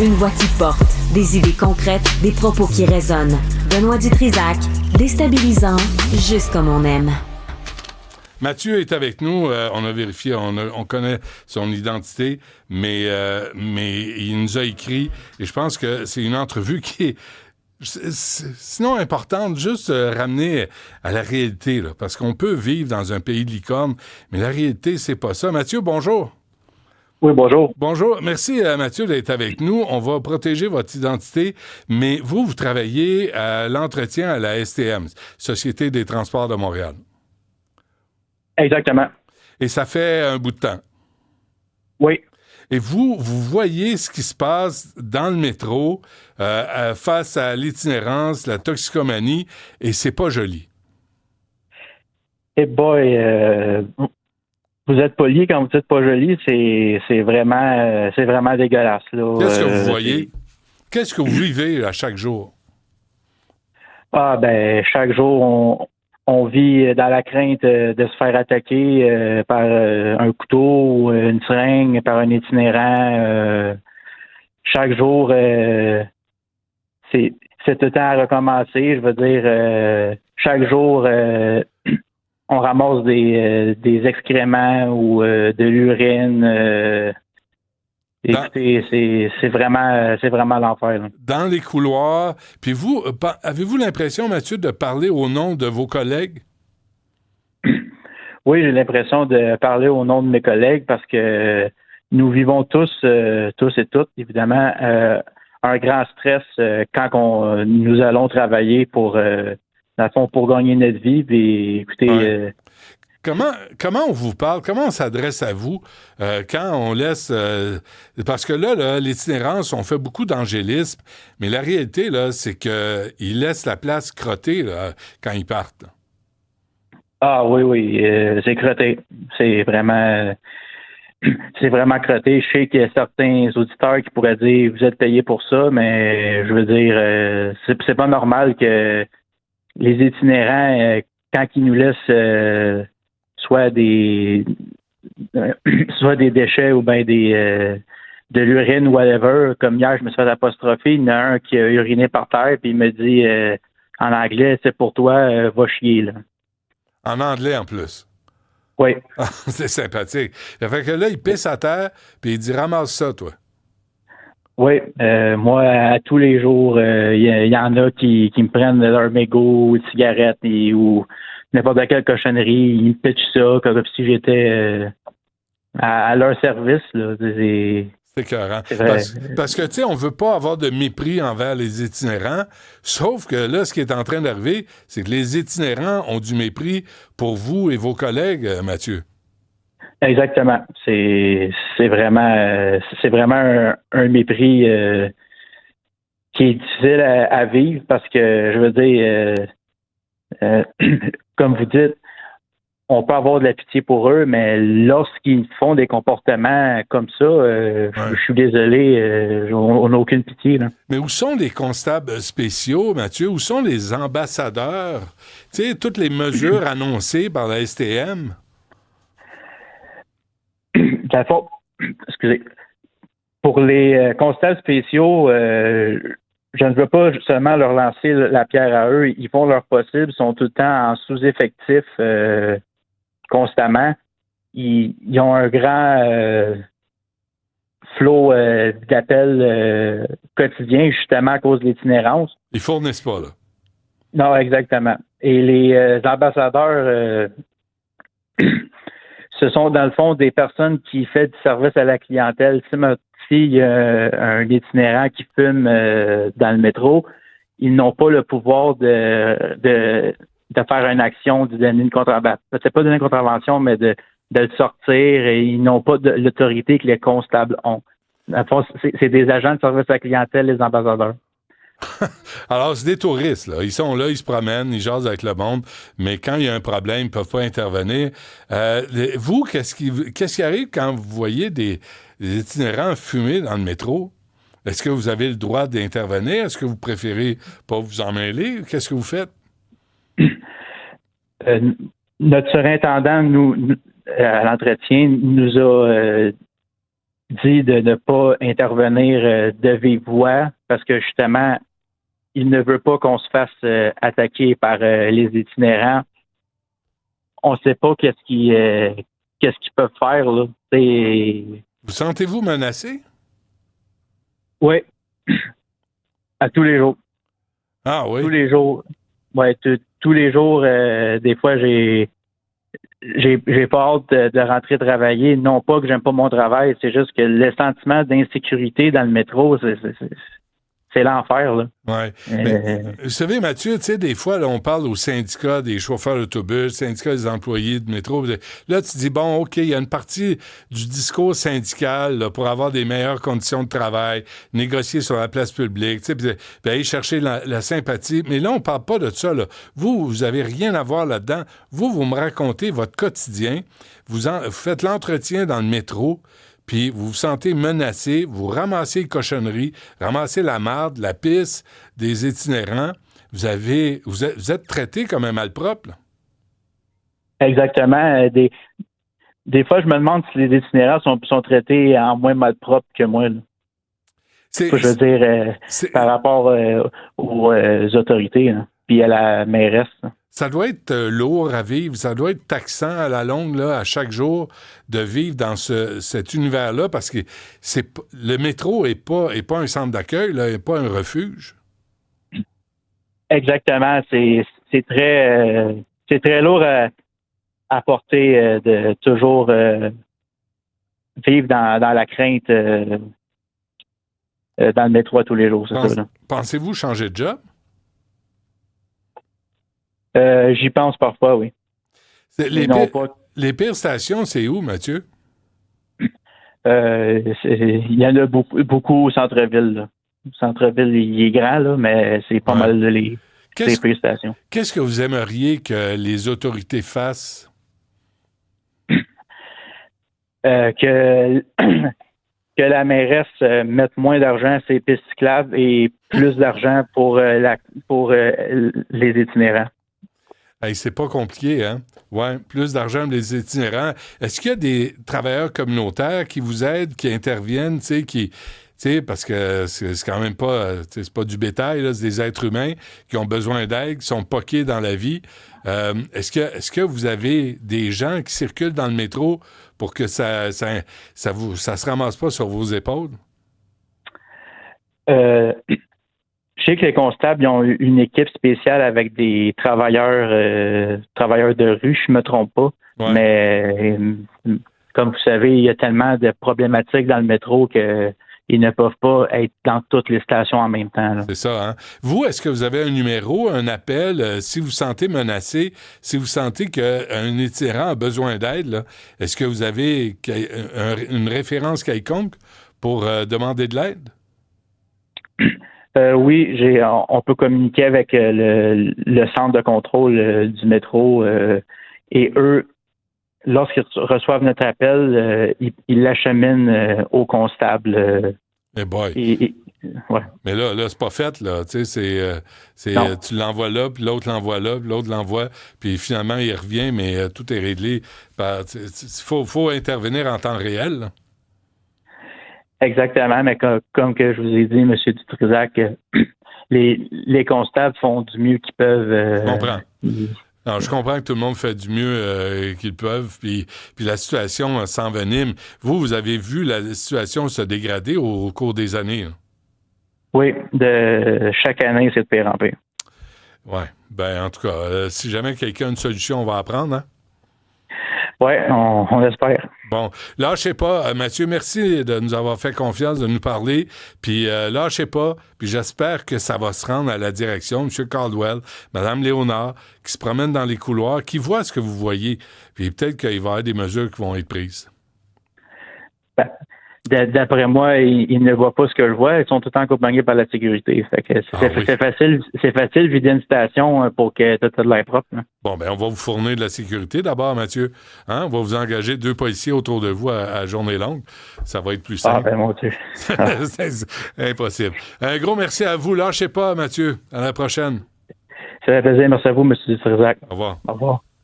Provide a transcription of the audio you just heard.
Une voix qui porte, des idées concrètes, des propos qui résonnent. Benoît Dutrisac, déstabilisant, juste comme on aime. Mathieu est avec nous. On a vérifié, on connaît son identité, mais il nous a écrit, et je pense que c'est une entrevue qui est sinon importante, juste ramener à la réalité, là, parce qu'on peut vivre dans un pays de licorne, mais la réalité, c'est pas ça. Mathieu, bonjour. Oui, bonjour. Bonjour. Merci, Mathieu, d'être avec nous. On va protéger votre identité, mais vous travaillez à l'entretien à la STM, Société des transports de Montréal. Exactement. Et ça fait un bout de temps. Oui. Et vous voyez ce qui se passe dans le métro face à l'itinérance, la toxicomanie, et c'est pas joli. Eh boy, vous êtes poli quand vous dites pas joli, c'est vraiment dégueulasse. Là. Qu'est-ce que vous voyez? Qu'est-ce que vous vivez à chaque jour? Ah ben chaque jour on vit dans la crainte de se faire attaquer par un couteau ou une seringue, par un itinérant. Chaque jour, c'est tout le temps à recommencer. Je veux dire, chaque jour, on ramasse des excréments ou de l'urine. Écoutez, c'est vraiment l'enfer. Là. Dans les couloirs. Puis vous, avez-vous l'impression, Mathieu, de parler au nom de vos collègues? Oui, j'ai l'impression de parler au nom de mes collègues parce que nous vivons tous et toutes, évidemment, un grand stress quand nous allons travailler pour, dans le fond, pour gagner notre vie. Puis, écoutez... Ouais. Comment on vous parle? Comment on s'adresse à vous quand on laisse... parce que là, l'itinérance, on fait beaucoup d'angélisme, mais la réalité, là, c'est qu'ils laissent la place crottée là, quand ils partent. Là. Ah oui, c'est crotté. C'est vraiment crotté. Je sais qu'il y a certains auditeurs qui pourraient dire vous êtes payés pour ça, mais je veux dire, c'est pas normal que les itinérants, quand ils nous laissent soit des déchets ou bien de l'urine, whatever. Comme hier, je me suis fait apostropher. Il y en a un qui a uriné par terre, puis il me dit en anglais, c'est pour toi, va chier, là. En anglais, en plus. Oui. C'est sympathique. Ça fait que là, il pisse à terre, puis il dit, ramasse ça, toi. Oui. Moi, à tous les jours, il y en a qui me prennent leur mégot, de cigarettes ou n'importe quelle cochonnerie. Ils me pitchent ça comme si j'étais à leur service. Là. C'est écœurant. Parce que, tu sais, on veut pas avoir de mépris envers les itinérants, sauf que là, ce qui est en train d'arriver, c'est que les itinérants ont du mépris pour vous et vos collègues, Mathieu. Exactement. C'est vraiment un mépris qui est difficile à vivre parce que, je veux dire, comme vous dites, on peut avoir de la pitié pour eux, mais lorsqu'ils font des comportements comme ça, je suis désolé, on n'a aucune pitié. Là. Mais où sont les constables spéciaux, Mathieu? Où sont les ambassadeurs? Tu sais, toutes les mesures annoncées par la STM? Dans le fond, excusez. Pour les constables spéciaux, je ne veux pas seulement leur lancer la pierre à eux. Ils font leur possible, ils sont tout le temps en sous-effectif constamment. Ils ont un grand flot d'appels quotidiens, justement à cause de l'itinérance. Ils fournissent pas, là. Non, exactement. Et les ambassadeurs, ce sont dans le fond des personnes qui font du service à la clientèle. S'il y a un itinérant qui fume dans le métro, ils n'ont pas le pouvoir de faire une action, de donner une contravention. C'est pas donner une contravention, mais de le sortir. Et ils n'ont pas l'autorité que les constables ont. Dans le fond, c'est des agents de service à la clientèle, les ambassadeurs. Alors, c'est des touristes, là. Ils sont là, ils se promènent, ils jasent avec le monde, mais quand il y a un problème, ils ne peuvent pas intervenir. Vous, qu'est-ce qui arrive quand vous voyez des itinérants fumer dans le métro? Est-ce que vous avez le droit d'intervenir? Est-ce que vous préférez pas vous en mêler? Qu'est-ce que vous faites? Notre surintendant, à l'entretien, nous a dit de ne pas intervenir de vive voix parce que justement, il ne veut pas qu'on se fasse attaquer par les itinérants. On ne sait pas qu'est-ce qu'ils peuvent faire, là. Vous sentez-vous menacé? Oui. À tous les jours. Ah oui? Tous les jours. Ouais, tous les jours, des fois, j'ai pas hâte de rentrer travailler. Non pas que j'aime pas mon travail, c'est juste que le sentiment d'insécurité dans le métro, c'est l'enfer, là. Ouais. Mais, vous savez, Mathieu, tu sais, des fois, là, on parle aux syndicats des chauffeurs d'autobus, syndicats des employés de métro. Là, tu dis, bon, OK, il y a une partie du discours syndical là, pour avoir des meilleures conditions de travail, négocier sur la place publique, tu sais, puis aller chercher la sympathie. Mais là, on parle pas de ça, là. Vous avez rien à voir là-dedans. Vous me racontez votre quotidien. Vous faites l'entretien dans le métro. Puis vous vous sentez menacé, vous ramassez les cochonneries, ramassez la marde, la pisse des itinérants. Vous êtes traité comme un malpropre, là. Exactement. Des fois, je me demande si les itinérants sont traités en moins malpropre que moi, là. Je veux dire, par rapport aux autorités, hein, puis à la mairesse, là. Ça doit être lourd à vivre, ça doit être taxant à la longue, là, à chaque jour, de vivre dans cet univers-là, parce que le métro est pas un centre d'accueil, là, n'est pas un refuge. Exactement. C'est très lourd à porter de toujours vivre dans la crainte dans le métro à tous les jours, c'est ça, là. Pensez-vous changer de job? J'y pense parfois, oui. Les pires stations, c'est où, Mathieu? Il y en a beaucoup au centre-ville, là. Le centre-ville, il est grand, là, mais c'est pas mal les pires stations. Qu'est-ce que vous aimeriez que les autorités fassent? Que la mairesse mette moins d'argent à ses pistes cyclables et plus d'argent pour les itinérants. Hey, c'est pas compliqué, hein? Ouais, plus d'argent pour les itinérants. Est-ce qu'il y a des travailleurs communautaires qui vous aident, qui interviennent, tu sais, parce que c'est quand même pas, c'est pas du bétail, là, c'est des êtres humains qui ont besoin d'aide, qui sont poqués dans la vie. Est-ce que vous avez des gens qui circulent dans le métro pour que ça se ramasse pas sur vos épaules? Je sais que les constables ils ont une équipe spéciale avec des travailleurs de rue, je me trompe pas. Ouais. Mais comme vous savez, il y a tellement de problématiques dans le métro qu'ils ne peuvent pas être dans toutes les stations en même temps, là. C'est ça, hein? Vous, est-ce que vous avez un numéro, un appel, si vous sentez menacé, si vous sentez qu'un itinérant a besoin d'aide, là, est-ce que vous avez une référence quelconque pour demander de l'aide? Oui, on peut communiquer avec le centre de contrôle du métro et eux, lorsqu'ils reçoivent notre appel, ils l'acheminent au constable. boy. Ouais. Mais là, c'est pas fait, là. Tu sais, tu l'envoies là, puis l'autre l'envoie là, puis l'autre l'envoie, puis finalement, il revient, mais tout est réglé. Il faut intervenir en temps réel, là. Exactement, mais comme que je vous ai dit, M. Dutrisac, les constables font du mieux qu'ils peuvent. Je comprends. Non, je comprends que tout le monde fait du mieux qu'ils peuvent, puis la situation s'envenime. Vous avez vu la situation se dégrader au cours des années, là. Oui, chaque année, c'est de pire en pire. Oui, ben en tout cas, si jamais quelqu'un a une solution, on va apprendre, hein? Oui, on espère. Bon, lâchez pas. Mathieu, merci de nous avoir fait confiance, de nous parler. Puis lâchez pas. Puis j'espère que ça va se rendre à la direction. M. Caldwell, Mme Léonard, qui se promènent dans les couloirs, qui voient ce que vous voyez. Puis peut-être qu'il va y avoir des mesures qui vont être prises. Ben, d'après moi, ils ne voient pas ce que je vois. Ils sont tout le temps accompagnés par la sécurité. Fait que c'est facile vider une station pour que tout ait de l'air propre, hein. Bon, ben on va vous fournir de la sécurité d'abord, Mathieu. Hein? On va vous engager 2 policiers autour de vous à journée longue. Ça va être plus simple. Ah, ben mon Dieu. C'est impossible. Un gros merci à vous. Lâchez pas, Mathieu. À la prochaine. Ça fait plaisir. Merci à vous, M. Dutrisac. Au revoir. Au revoir.